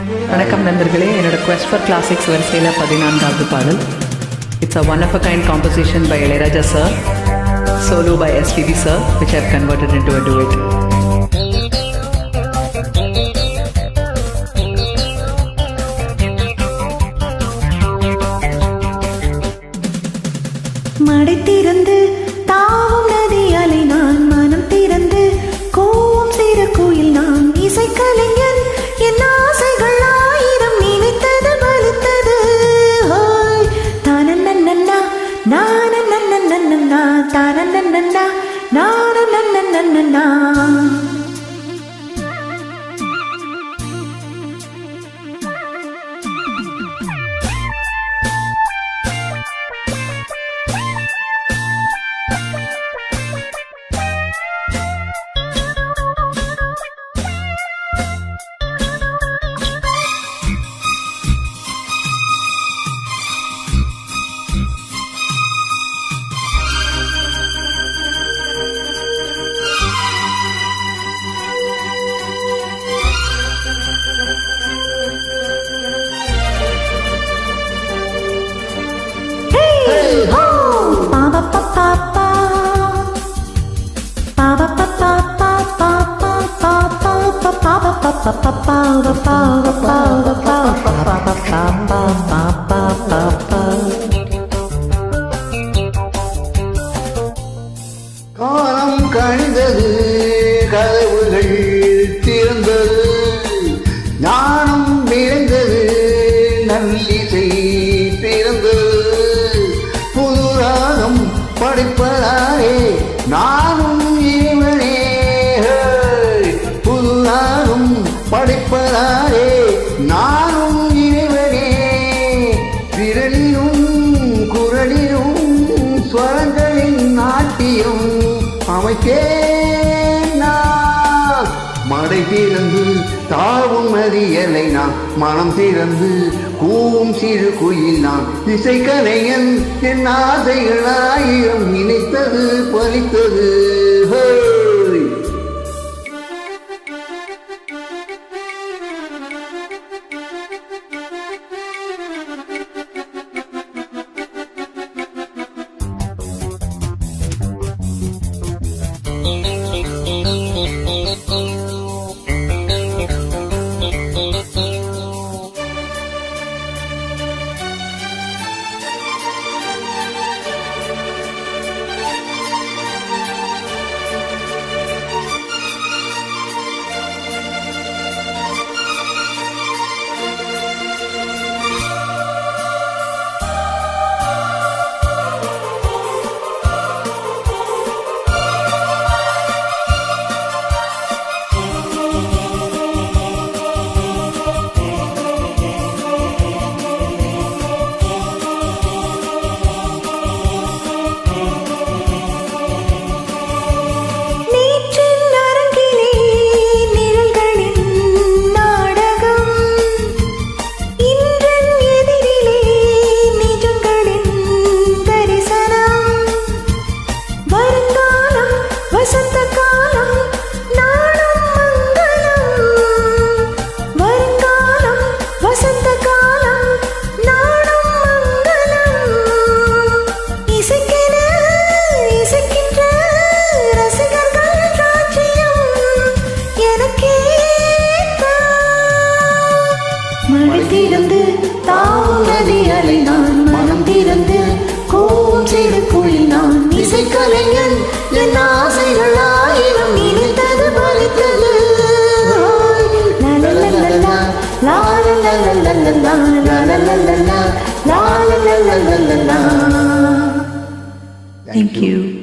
வணக்கம் நண்பர்களே, என்னோட குவெஸ்ட் ஃபார் கிளாசிக்ஸ் வரிசையில் 14வது பாடல். It's a one of a kind composition by Ilaiyaraaja sir, solo by SPB sir, which I have converted into a duet. மடை திறந்து தாவும் நதி அலை நான், மனம் திறந்து கோவும் சிறு கோயில் நான், இசைக்கலைஞன் என் ஆசைகள் ஆயிரம் நினைத்தது பலித்தது. தானன்னன்னா நானன்னன்னா தானன்னன்னா நானன்னன்னா. காலம் கழிந்தது, கதவுகள் திறந்தது, ஞானம் விளைந்தது, நல்லிசை பிறந்தது. புது ராகம் படிப்பதாரே நானும் இவனே, புது ராகம் படிப்பதாரே நானும் இவனே. விரலிலும் குரலிலும் ஸ்வரங்களின் நாட்டியம் அமைக்கேன் நான். மடை திறந்து தாவும் நதியலை நான், மனம் திறந்து கூவும் சிறு குயில் நான், இசைக்கலைஞன் என் ஆசைகள் ஆயிரம் நினைத்தது பலித்தது. மடை திறந்து தாவும் நதி அலை நான், மனம் திறந்து கோவும் சிறு குயில் நான், இசைக்கலைஞன் என் ஆசைகள் ஆயிரம் நினைத்தது பலித்தது. Thank you.